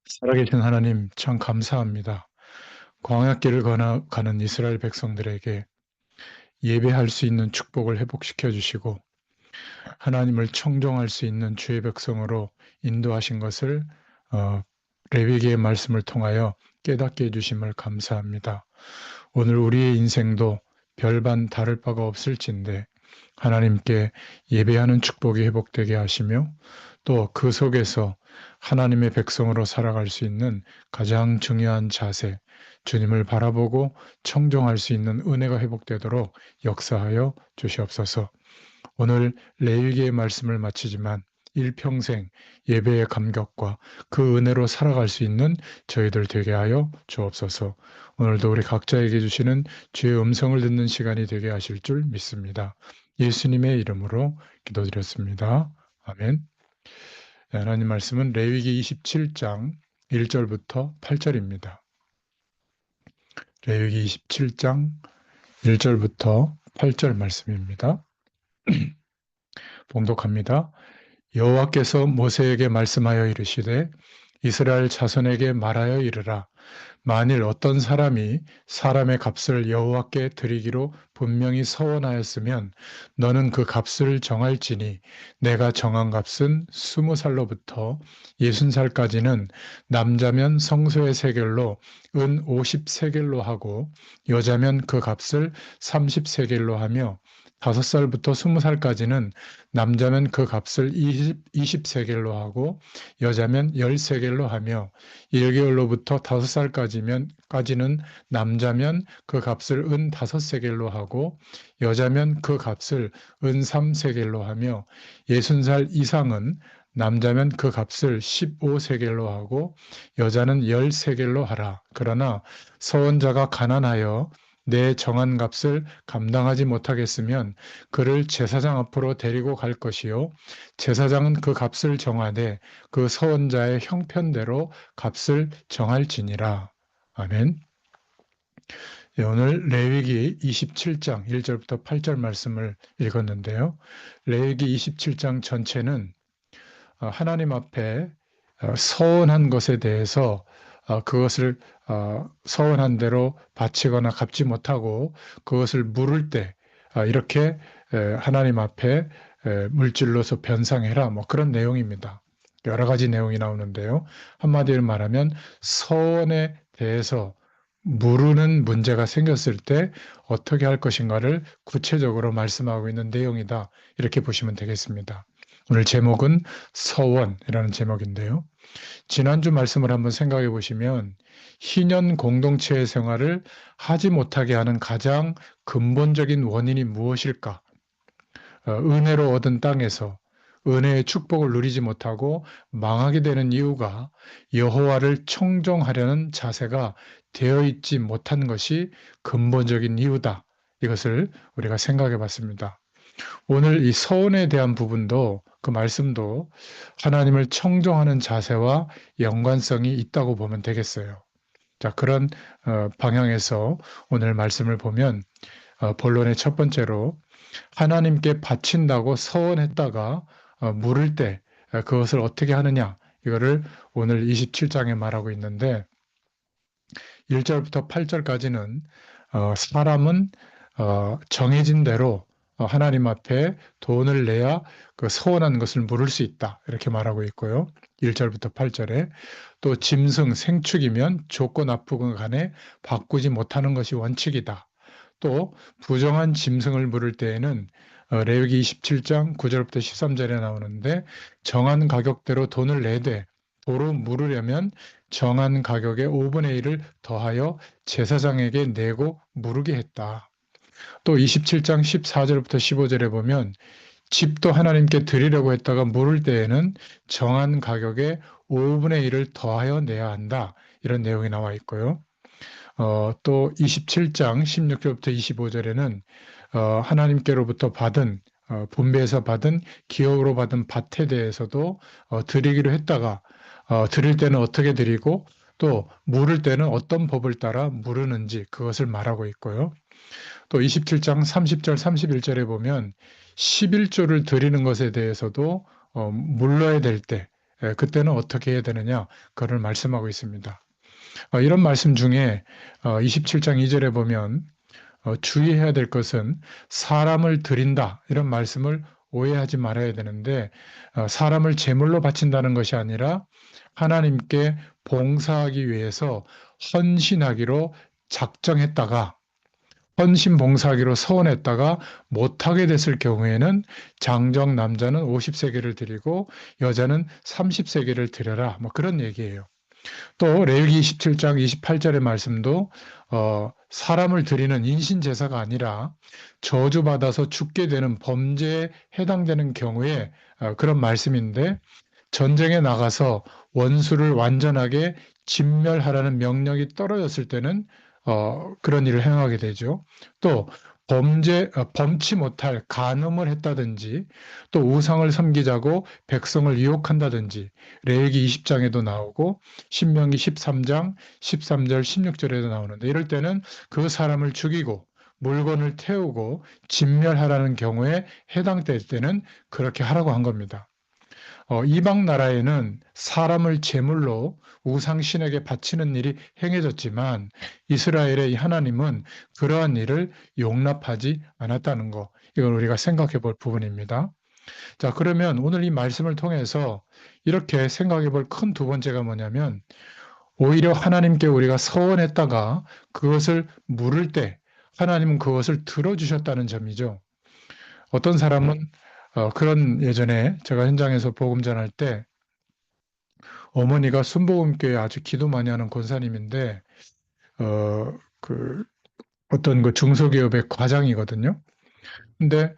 살아계신 하나님 참 감사합니다. 광야길을 가는 이스라엘 백성들에게 예배할 수 있는 축복을 회복시켜 주시고 하나님을 청종할 수 있는 주의 백성으로 인도하신 것을 어, 레위기의 말씀을 통하여 깨닫게 해주심을 감사합니다. 오늘 우리의 인생도 별반 다를 바가 없을진데 하나님께 예배하는 축복이 회복되게 하시며 또 그 속에서 하나님의 백성으로 살아갈 수 있는 가장 중요한 자세, 주님을 바라보고 청종할 수 있는 은혜가 회복되도록 역사하여 주시옵소서. 오늘 레위기의 말씀을 마치지만 일평생 예배의 감격과 그 은혜로 살아갈 수 있는 저희들 되게 하여 주옵소서. 오늘도 우리 각자에게 주시는 주의 음성을 듣는 시간이 되게 하실 줄 믿습니다. 예수님의 이름으로 기도드렸습니다. 아멘. 하나님 말씀은 레위기 27장 1절부터 8절입니다. 레위기 27장 1절부터 8절 말씀입니다. 봉독합니다. 여호와께서 모세에게 말씀하여 이르시되 이스라엘 자손에게 말하여 이르라. 만일 어떤 사람이 사람의 값을 여호와께 드리기로 분명히 서원하였으면 너는 그 값을 정할지니 내가 정한 값은 20살로부터 60살까지는 남자면 성소의 세겔로 은 50세겔로 하고 여자면 그 값을 30세겔로 하며 5살부터 20살까지는 남자면 그 값을 20세겔로 하고 여자면 10세겔로 하며 1개월로부터 5살까지는 남자면 그 값을 은 5세겔로 하고 여자면 그 값을 은 3세겔로 하며 60살 이상은 남자면 그 값을 15세겔로 하고 여자는 10세겔로 하라. 그러나 서원자가 가난하여 내 정한 값을 감당하지 못하겠으면 그를 제사장 앞으로 데리고 갈 것이요 제사장은 그 값을 정하되 그 서원자의 형편대로 값을 정할지니라. 아멘. 예, 오늘 레위기 27장 1절부터 8절 말씀을 읽었는데요. 레위기 27장 전체는 하나님 앞에 서원한 것에 대해서 그것을 서원한 대로 바치거나 갚지 못하고 그것을 물을 때 이렇게 하나님 앞에 물질로서 변상해라 뭐 그런 내용입니다. 여러 가지 내용이 나오는데요. 한마디로 말하면 서원에 대해서 물으는 문제가 생겼을 때 어떻게 할 것인가를 구체적으로 말씀하고 있는 내용이다. 이렇게 보시면 되겠습니다. 오늘 제목은 서원이라는 제목인데요. 지난주 말씀을 한번 생각해 보시면 희년 공동체의 생활을 하지 못하게 하는 가장 근본적인 원인이 무엇일까? 은혜로 얻은 땅에서 은혜의 축복을 누리지 못하고 망하게 되는 이유가 여호와를 청종하려는 자세가 되어 있지 못한 것이 근본적인 이유다. 이것을 우리가 생각해 봤습니다. 오늘 이 서원에 대한 부분도 그 말씀도 하나님을 청종하는 자세와 연관성이 있다고 보면 되겠어요. 자, 그런 방향에서 오늘 말씀을 보면 본론의 첫 번째로 하나님께 바친다고 서원했다가 물을 때 그것을 어떻게 하느냐 이거를 오늘 27장에 말하고 있는데 1절부터 8절까지는 사람은 정해진 대로 하나님 앞에 돈을 내야 그 서원한 것을 물을 수 있다. 이렇게 말하고 있고요. 1절부터 8절에 또 짐승, 생축이면 좋고 나쁘건 간에 바꾸지 못하는 것이 원칙이다. 또 부정한 짐승을 물을 때에는 레위기 27장 9절부터 13절에 나오는데 정한 가격대로 돈을 내되 도로 물으려면 정한 가격의 5분의 1을 더하여 제사장에게 내고 물으게 했다. 또 27장 14절부터 15절에 보면 집도 하나님께 드리려고 했다가 물을 때에는 정한 가격의 5분의 1을 더하여 내야 한다. 이런 내용이 나와 있고요. 또 27장 16절부터 25절에는 하나님께로부터 받은 분배에서 받은 기업으로 받은 밭에 대해서도 드리기로 했다가 드릴 때는 어떻게 드리고 또 물을 때는 어떤 법을 따라 물으는지 그것을 말하고 있고요. 또 27장 30절 31절에 보면 11조를 드리는 것에 대해서도 물러야 될 때 그때는 어떻게 해야 되느냐, 그걸 말씀하고 있습니다. 이런 말씀 중에 27장 2절에 보면 주의해야 될 것은 사람을 드린다 이런 말씀을 오해하지 말아야 되는데, 사람을 제물로 바친다는 것이 아니라 하나님께 봉사하기 위해서 헌신하기로 작정했다가, 헌신 봉사하기로 서원했다가 못하게 됐을 경우에는 장정 남자는 50세겔을 드리고 여자는 30세겔을 드려라, 뭐 그런 얘기예요. 또 레위기 27장 28절의 말씀도 사람을 드리는 인신 제사가 아니라 저주받아서 죽게 되는 범죄에 해당되는 경우에 그런 말씀인데, 전쟁에 나가서 원수를 완전하게 진멸하라는 명령이 떨어졌을 때는 그런 일을 행하게 되죠. 또 범치 못할 간음을 했다든지, 또 우상을 섬기자고 백성을 유혹한다든지, 레위기 20장에도 나오고 신명기 13장 13절 16절에도 나오는데, 이럴 때는 그 사람을 죽이고 물건을 태우고 진멸하라는 경우에 해당될 때는 그렇게 하라고 한 겁니다. 이방 나라에는 사람을 제물로 우상신에게 바치는 일이 행해졌지만 이스라엘의 하나님은 그러한 일을 용납하지 않았다는 거, 이걸 우리가 생각해 볼 부분입니다. 자, 그러면 오늘 이 말씀을 통해서 이렇게 생각해 볼 큰 두 번째가 뭐냐면, 오히려 하나님께 우리가 서원했다가 그것을 물을 때 하나님은 그것을 들어주셨다는 점이죠. 어떤 사람은 그런, 예전에 제가 현장에서 복음 전할 때 어머니가 순복음교회 아주 기도 많이 하는 권사님인데 그 어떤 그 중소기업의 과장이거든요. 근데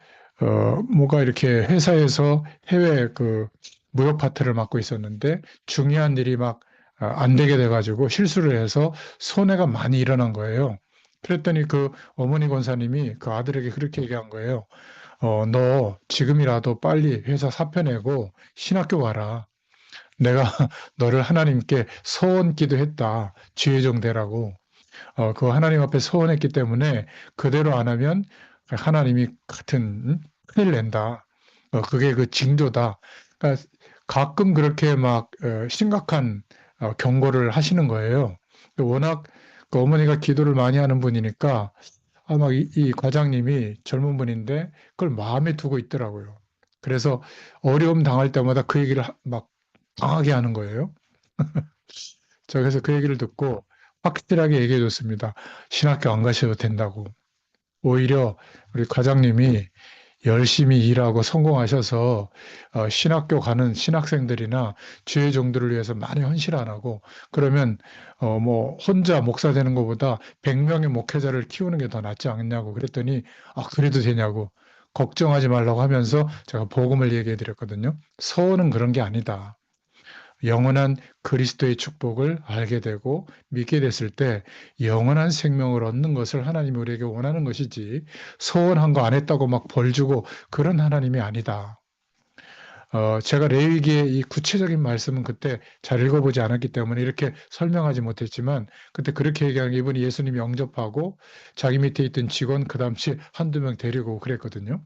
뭐가 이렇게 회사에서 해외 그 무역 파트를 맡고 있었는데 중요한 일이 막 안 되게 돼가지고 실수를 해서 손해가 많이 일어난 거예요. 그랬더니 그 어머니 권사님이 그 아들에게 그렇게 얘기한 거예요. 너 지금이라도 빨리 회사 사표 내고 신학교 가라. 내가 너를 하나님께 소원 기도했다. 지혜종 되라고. 그 하나님 앞에 소원했기 때문에 그대로 안 하면 하나님이 같은 큰일 낸다. 그게 그 징조다. 그러니까 가끔 그렇게 막 심각한 경고를 하시는 거예요. 워낙 그 어머니가 기도를 많이 하는 분이니까 아마 이 과장님이 젊은 분인데 그걸 마음에 두고 있더라고요. 그래서 어려움 당할 때마다 그 얘기를 막 강하게 하는 거예요. 저 그래서 그 얘기를 듣고 확실하게 얘기해 줬습니다. 신학교 안 가셔도 된다고. 오히려 우리 과장님이 열심히 일하고 성공하셔서 신학교 가는 신학생들이나 주의 종들을 위해서 많이 헌신 안 하고, 그러면 뭐 혼자 목사 되는 것보다 100명의 목회자를 키우는 게 더 낫지 않냐고 그랬더니, 그래도 되냐고 걱정하지 말라고 하면서 제가 복음을 얘기해 드렸거든요. 서원은 그런 게 아니다. 영원한 그리스도의 축복을 알게 되고 믿게 됐을 때 영원한 생명을 얻는 것을 하나님이 우리에게 원하는 것이지, 소원한 거 안 했다고 막 벌 주고 그런 하나님이 아니다. 제가 레위기의 이 구체적인 말씀은 그때 잘 읽어보지 않았기 때문에 이렇게 설명하지 못했지만, 그때 그렇게 얘기한 게 이분이 예수님 영접하고 자기 밑에 있던 직원 그 당시 한두 명 데리고 그랬거든요.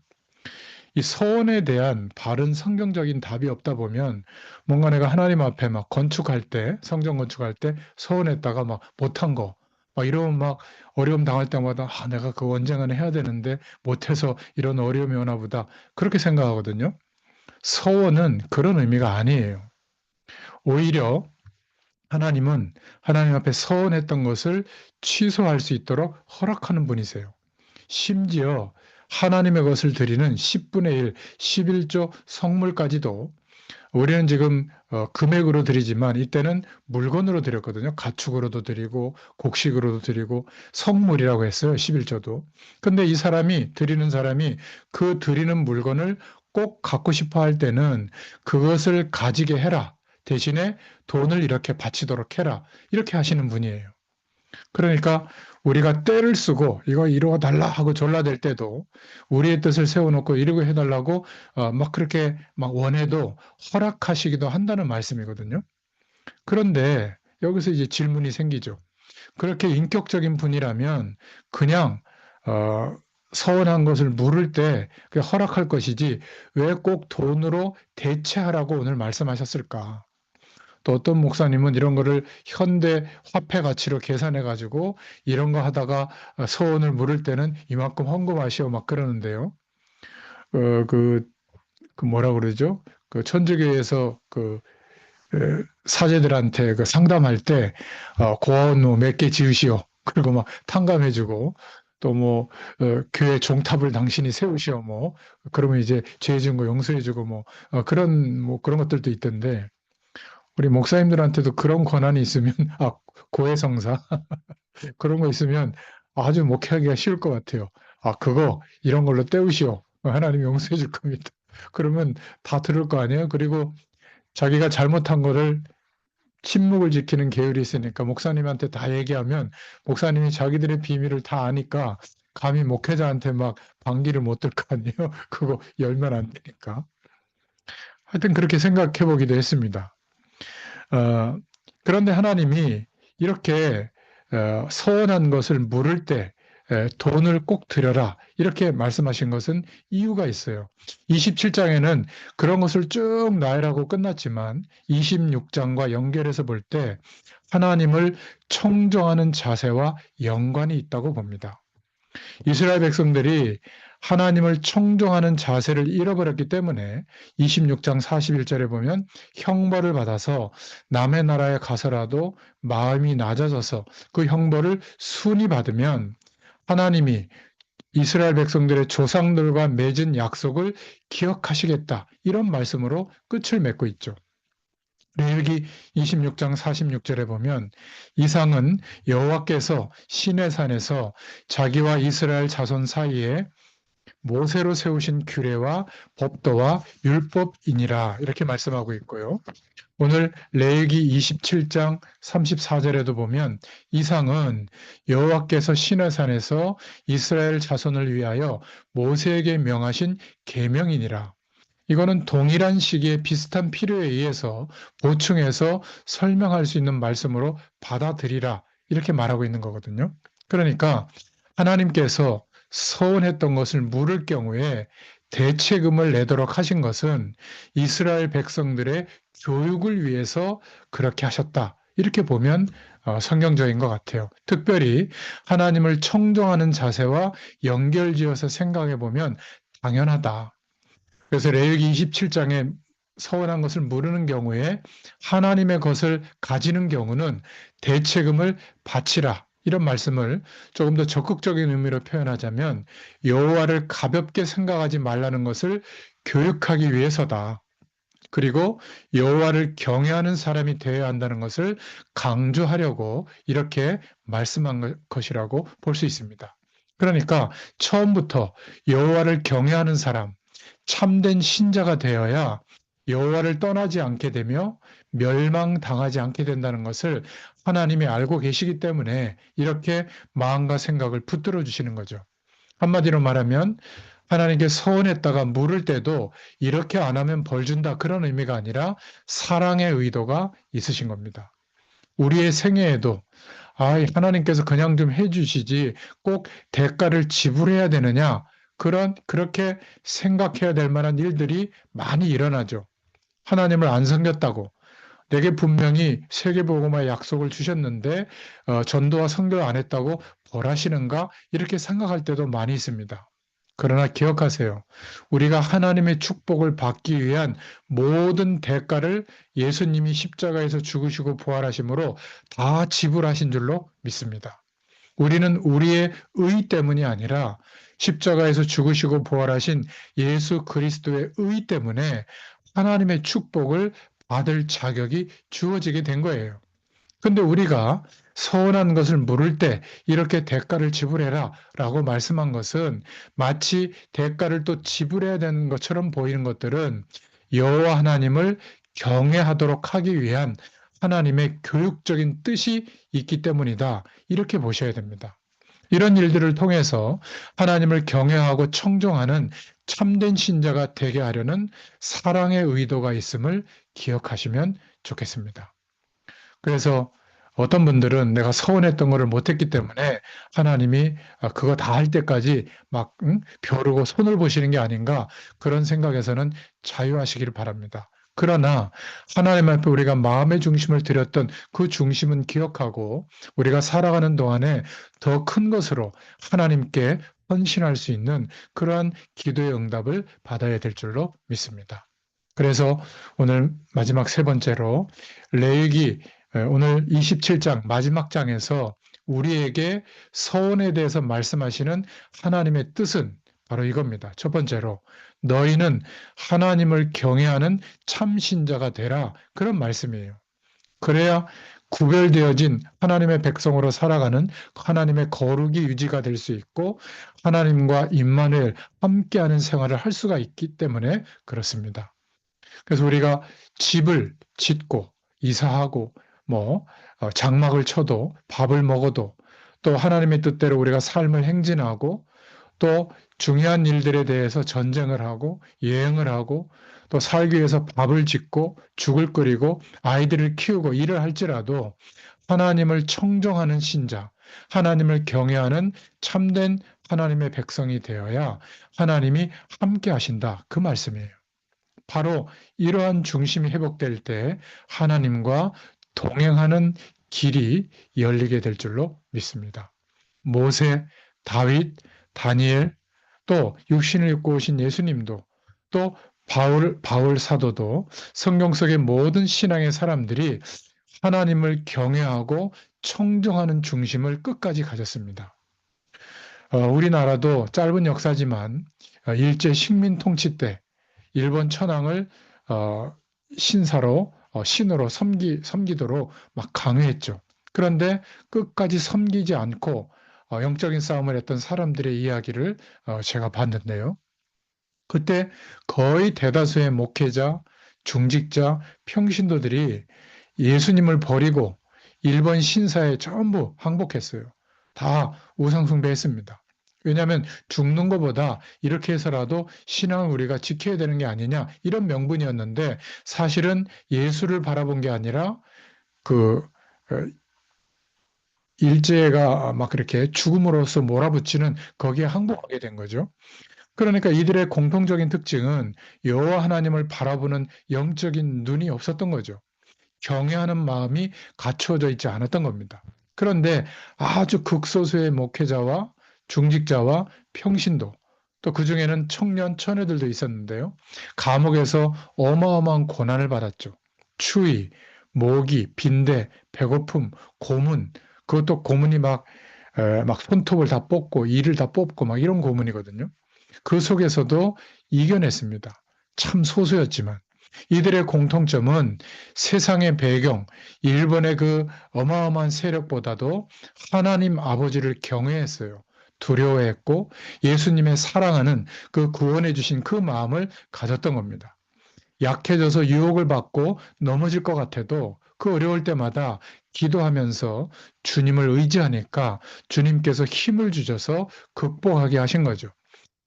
이 서원에 대한 바른 성경적인 답이 없다 보면 뭔가 내가 하나님 앞에 막 건축할 때, 성전 건축할 때 서원했다가 막 못한 거, 막 이러면 막 어려움 당할 때마다 내가 그거 언젠가는 해야 되는데 못해서 이런 어려움이 오나 보다, 그렇게 생각하거든요. 서원은 그런 의미가 아니에요. 오히려 하나님은 하나님 앞에 서원했던 것을 취소할 수 있도록 허락하는 분이세요. 심지어 하나님의 것을 드리는 10분의 1, 11조 성물까지도, 우리는 지금 금액으로 드리지만 이때는 물건으로 드렸거든요. 가축으로도 드리고 곡식으로도 드리고 성물이라고 했어요. 11조도. 근데 이 사람이, 드리는 사람이 그 드리는 물건을 꼭 갖고 싶어 할 때는 그것을 가지게 해라. 대신에 돈을 이렇게 바치도록 해라. 이렇게 하시는 분이에요. 그러니까 우리가 때를 쓰고 이거 이루어 달라 하고 졸라댈 때도 우리의 뜻을 세워놓고 이루고 해달라고 막 그렇게 막 원해도 허락하시기도 한다는 말씀이거든요. 그런데 여기서 이제 질문이 생기죠. 그렇게 인격적인 분이라면 그냥 서운한 것을 물을 때 그냥 허락할 것이지 왜 꼭 돈으로 대체하라고 오늘 말씀하셨을까? 또 어떤 목사님은 이런 거를 현대 화폐 가치로 계산해 가지고 이런 거 하다가 소원을 물을 때는 이만큼 헌금하시오 막 그러는데요. 어 그 뭐라 그러죠? 그 천주교에서 사제들한테 상담할 때 고아원 뭐 몇 개 지으시오. 그리고 막 탕감해 주고 또 뭐 교회 종탑을 당신이 세우시오 뭐 그러면 이제 죄 지은 거 용서해 주고 뭐 그런 것들도 있던데 우리 목사님들한테도 그런 권한이 있으면 고해성사 그런 거 있으면 아주 목회하기가 쉬울 것 같아요. 그거 이런 걸로 때우시오. 하나님이 용서해 줄 겁니다. 그러면 다 들을 거 아니에요. 그리고 자기가 잘못한 거를 침묵을 지키는 계율이 있으니까 목사님한테 다 얘기하면 목사님이 자기들의 비밀을 다 아니까 감히 목회자한테 막 반기를 못 들 거 아니에요. 그거 열면 안 되니까. 하여튼 그렇게 생각해 보기도 했습니다. 어, 그런데 하나님이 이렇게 서원한 것을 물을 때 돈을 꼭 드려라 이렇게 말씀하신 것은 이유가 있어요. 27장에는 그런 것을 쭉 나열하고 끝났지만 26장과 연결해서 볼 때 하나님을 청정하는 자세와 연관이 있다고 봅니다. 이스라엘 백성들이 하나님을 청종하는 자세를 잃어버렸기 때문에 26장 41절에 보면 형벌을 받아서 남의 나라에 가서라도 마음이 낮아져서 그 형벌을 순히 받으면 하나님이 이스라엘 백성들의 조상들과 맺은 약속을 기억하시겠다. 이런 말씀으로 끝을 맺고 있죠. 레위기 26장 46절에 보면 이상은 여호와께서 시내산에서 자기와 이스라엘 자손 사이에 모세로 세우신 규례와 법도와 율법이니라 이렇게 말씀하고 있고요. 오늘 레위기 27장 34절에도 보면 이상은 여호와께서 시내산에서 이스라엘 자손을 위하여 모세에게 명하신 계명이니라. 이거는 동일한 시기에 비슷한 필요에 의해서 보충해서 설명할 수 있는 말씀으로 받아들이라 이렇게 말하고 있는 거거든요. 그러니까 하나님께서 서운했던 것을 물을 경우에 대체금을 내도록 하신 것은 이스라엘 백성들의 교육을 위해서 그렇게 하셨다. 이렇게 보면 성경적인 것 같아요. 특별히 하나님을 청정하는 자세와 연결지어서 생각해 보면 당연하다. 그래서 레위기 27장에 서운한 것을 물으는 경우에 하나님의 것을 가지는 경우는 대체금을 바치라. 이런 말씀을 조금 더 적극적인 의미로 표현하자면 여호와를 가볍게 생각하지 말라는 것을 교육하기 위해서다. 그리고 여호와를 경외하는 사람이 되어야 한다는 것을 강조하려고 이렇게 말씀한 것이라고 볼 수 있습니다. 그러니까 처음부터 여호와를 경외하는 사람, 참된 신자가 되어야 여호와를 떠나지 않게 되며 멸망당하지 않게 된다는 것을 하나님이 알고 계시기 때문에 이렇게 마음과 생각을 붙들어 주시는 거죠. 한마디로 말하면 하나님께 서운했다가 물을 때도 이렇게 안 하면 벌 준다 그런 의미가 아니라 사랑의 의도가 있으신 겁니다. 우리의 생애에도 하나님께서 그냥 좀 해주시지 꼭 대가를 지불해야 되느냐 그렇게 생각해야 될 만한 일들이 많이 일어나죠. 하나님을 안 섬겼다고 내게 분명히 세계복음화의 약속을 주셨는데 전도와 선교를 안 했다고 벌하시는가 이렇게 생각할 때도 많이 있습니다. 그러나 기억하세요. 우리가 하나님의 축복을 받기 위한 모든 대가를 예수님이 십자가에서 죽으시고 부활하심으로 다 지불하신 줄로 믿습니다. 우리는 우리의 의 때문이 아니라 십자가에서 죽으시고 부활하신 예수 그리스도의 의 때문에 하나님의 축복을 받을 자격이 주어지게 된 거예요. 근데 우리가 서운한 것을 물을 때 이렇게 대가를 지불해라 라고 말씀한 것은 마치 대가를 또 지불해야 되는 것처럼 보이는 것들은 여호와 하나님을 경외하도록 하기 위한 하나님의 교육적인 뜻이 있기 때문이다. 이렇게 보셔야 됩니다. 이런 일들을 통해서 하나님을 경외하고 청종하는 참된 신자가 되게 하려는 사랑의 의도가 있음을 기억하시면 좋겠습니다. 그래서 어떤 분들은 내가 서운했던 것을 못했기 때문에 하나님이 그거 다 할 때까지 벼르고 손을 보시는 게 아닌가 그런 생각에서는 자유하시길 바랍니다. 그러나 하나님 앞에 우리가 마음의 중심을 들였던 그 중심은 기억하고 우리가 살아가는 동안에 더 큰 것으로 하나님께 헌신할 수 있는 그러한 기도의 응답을 받아야 될 줄로 믿습니다. 그래서 오늘 마지막 세 번째로 레위기 오늘 27장 마지막 장에서 우리에게 서원에 대해서 말씀하시는 하나님의 뜻은 바로 이겁니다. 첫 번째로 너희는 하나님을 경외하는 참신자가 되라, 그런 말씀이에요. 그래야 구별되어진 하나님의 백성으로 살아가는 하나님의 거룩이 유지가 될 수 있고 하나님과 임마누엘 함께하는 생활을 할 수가 있기 때문에 그렇습니다. 그래서 우리가 집을 짓고 이사하고 장막을 쳐도 밥을 먹어도 또 하나님의 뜻대로 우리가 삶을 행진하고 또 중요한 일들에 대해서 전쟁을 하고 여행을 하고 또 살기 위해서 밥을 짓고 죽을 끓이고 아이들을 키우고 일을 할지라도 하나님을 청정하는 신자, 하나님을 경외하는 참된 하나님의 백성이 되어야 하나님이 함께 하신다, 그 말씀이에요. 바로 이러한 중심이 회복될 때 하나님과 동행하는 길이 열리게 될 줄로 믿습니다. 모세, 다윗, 다니엘, 또 육신을 입고 오신 예수님도, 또 바울 사도도, 성경 속의 모든 신앙의 사람들이 하나님을 경외하고 청정하는 중심을 끝까지 가졌습니다. 우리나라도 짧은 역사지만 일제 식민 통치 때 일본 천황을 신사로 신으로 섬기도록 막 강요했죠. 그런데 끝까지 섬기지 않고 영적인 싸움을 했던 사람들의 이야기를 제가 봤는데요. 그때 거의 대다수의 목회자, 중직자, 평신도들이 예수님을 버리고 일본 신사에 전부 항복했어요. 다 우상숭배했습니다. 왜냐하면 죽는 것보다 이렇게 해서라도 신앙을 우리가 지켜야 되는 게 아니냐, 이런 명분이었는데 사실은 예수를 바라본 게 아니라 그 일제가 막 그렇게 죽음으로써 몰아붙이는 거기에 항복하게 된 거죠. 그러니까 이들의 공통적인 특징은 여호와 하나님을 바라보는 영적인 눈이 없었던 거죠. 경외하는 마음이 갖추어져 있지 않았던 겁니다. 그런데 아주 극소수의 목회자와 중직자와 평신도, 또 그중에는 청년 처녀들도 있었는데요. 감옥에서 어마어마한 고난을 받았죠. 추위, 모기, 빈대, 배고픔, 고문, 그것도 고문이 막 손톱을 다 뽑고 이를 다 뽑고 막 이런 고문이거든요. 그 속에서도 이겨냈습니다. 참 소수였지만. 이들의 공통점은 세상의 배경, 일본의 그 어마어마한 세력보다도 하나님 아버지를 경외했어요. 두려워했고 예수님의 사랑하는 그 구원해 주신 그 마음을 가졌던 겁니다. 약해져서 유혹을 받고 넘어질 것 같아도 그 어려울 때마다 기도하면서 주님을 의지하니까 주님께서 힘을 주셔서 극복하게 하신 거죠.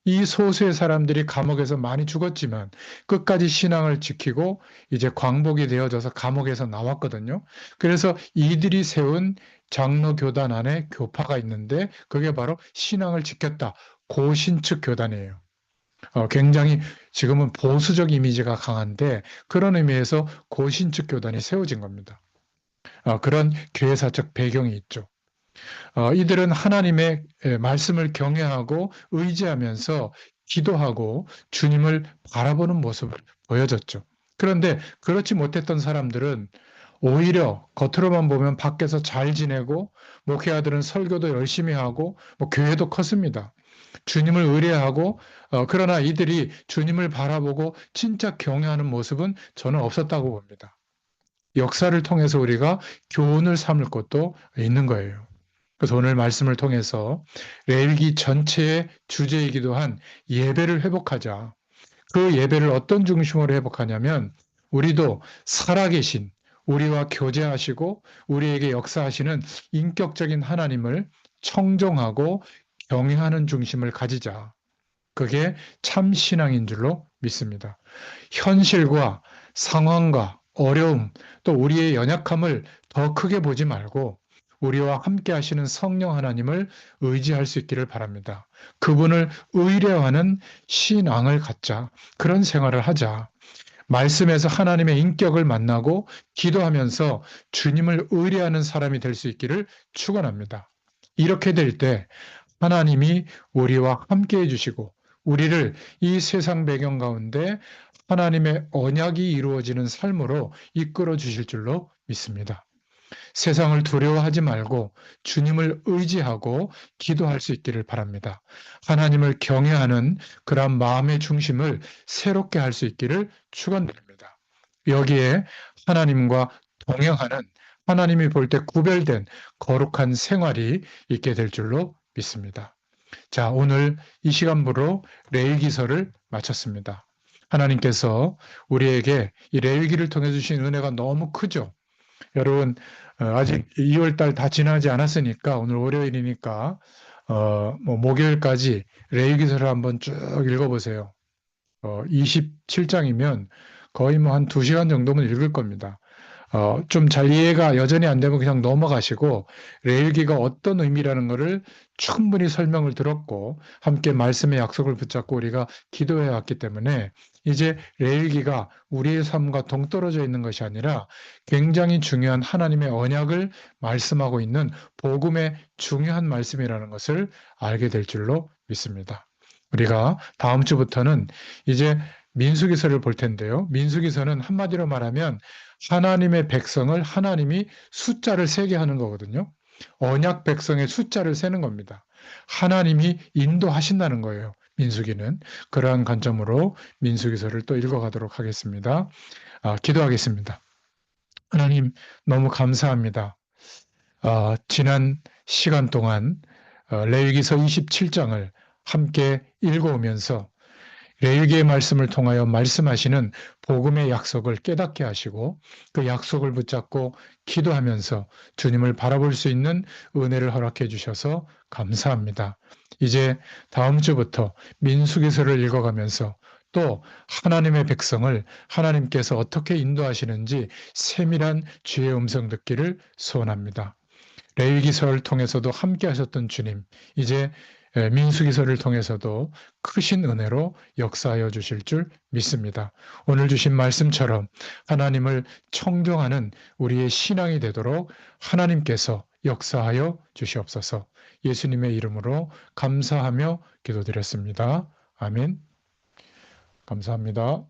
이 소수의 사람들이 감옥에서 많이 죽었지만 끝까지 신앙을 지키고 이제 광복이 되어져서 감옥에서 나왔거든요. 그래서 이들이 세운 장로 교단 안에 교파가 있는데 그게 바로 신앙을 지켰다, 고신측 교단이에요. 굉장히 지금은 보수적 이미지가 강한데 그런 의미에서 고신측 교단이 세워진 겁니다. 그런 교회사적 배경이 있죠. 이들은 하나님의 말씀을 경외하고 의지하면서 기도하고 주님을 바라보는 모습을 보여줬죠. 그런데 그렇지 못했던 사람들은 오히려 겉으로만 보면 밖에서 잘 지내고 목회자들은 설교도 열심히 하고 교회도 컸습니다. 주님을 의뢰하고 그러나 이들이 주님을 바라보고 진짜 경외하는 모습은 저는 없었다고 봅니다. 역사를 통해서 우리가 교훈을 삼을 것도 있는 거예요. 그래서 오늘 말씀을 통해서 레위기 전체의 주제이기도 한 예배를 회복하자. 그 예배를 어떤 중심으로 회복하냐면 우리도 살아계신 우리와 교제하시고 우리에게 역사하시는 인격적인 하나님을 청정하고 경외하는 중심을 가지자. 그게 참 신앙인 줄로 믿습니다. 현실과 상황과 어려움 또 우리의 연약함을 더 크게 보지 말고 우리와 함께 하시는 성령 하나님을 의지할 수 있기를 바랍니다. 그분을 의뢰하는 신앙을 갖자. 그런 생활을 하자. 말씀에서 하나님의 인격을 만나고 기도하면서 주님을 의뢰하는 사람이 될 수 있기를 축원합니다. 이렇게 될 때 하나님이 우리와 함께 해주시고 우리를 이 세상 배경 가운데 하나님의 언약이 이루어지는 삶으로 이끌어 주실 줄로 믿습니다. 세상을 두려워하지 말고 주님을 의지하고 기도할 수 있기를 바랍니다. 하나님을 경외하는 그러한 마음의 중심을 새롭게 할 수 있기를 축원드립니다. 여기에 하나님과 동행하는 하나님이 볼 때 구별된 거룩한 생활이 있게 될 줄로 믿습니다. 자, 오늘 이 시간부로 레위기서를 마쳤습니다. 하나님께서 우리에게 이 레위기를 통해 주신 은혜가 너무 크죠. 여러분 아직 2월 달 다 지나지 않았으니까 오늘 월요일이니까 목요일까지 레위기서를 한번 쭉 읽어보세요. 27장이면 거의 뭐 한 2시간 정도면 읽을 겁니다. 좀 잘 이해가 여전히 안 되면 그냥 넘어가시고 레위기가 어떤 의미라는 것을 충분히 설명을 들었고 함께 말씀의 약속을 붙잡고 우리가 기도해 왔기 때문에 이제 레위기가 우리의 삶과 동떨어져 있는 것이 아니라 굉장히 중요한 하나님의 언약을 말씀하고 있는 복음의 중요한 말씀이라는 것을 알게 될 줄로 믿습니다. 우리가 다음 주부터는 이제 민수기서를 볼 텐데요. 민수기서는 한마디로 말하면 하나님의 백성을 하나님이 숫자를 세게 하는 거거든요. 언약 백성의 숫자를 세는 겁니다. 하나님이 인도하신다는 거예요. 민수기는. 그러한 관점으로 민수기서를 또 읽어가도록 하겠습니다. 기도하겠습니다. 하나님 너무 감사합니다. 지난 시간 동안 레위기서 27장을 함께 읽어오면서 레위기의 말씀을 통하여 말씀하시는 복음의 약속을 깨닫게 하시고 그 약속을 붙잡고 기도하면서 주님을 바라볼 수 있는 은혜를 허락해 주셔서 감사합니다. 이제 다음 주부터 민수기서를 읽어가면서 또 하나님의 백성을 하나님께서 어떻게 인도하시는지 세밀한 주의 음성 듣기를 소원합니다. 레위기서를 통해서도 함께 하셨던 주님, 이제 민수기서를 통해서도 크신 은혜로 역사하여 주실 줄 믿습니다. 오늘 주신 말씀처럼 하나님을 청종하는 우리의 신앙이 되도록 하나님께서 역사하여 주시옵소서. 예수님의 이름으로 감사하며 기도드렸습니다. 아멘. 감사합니다.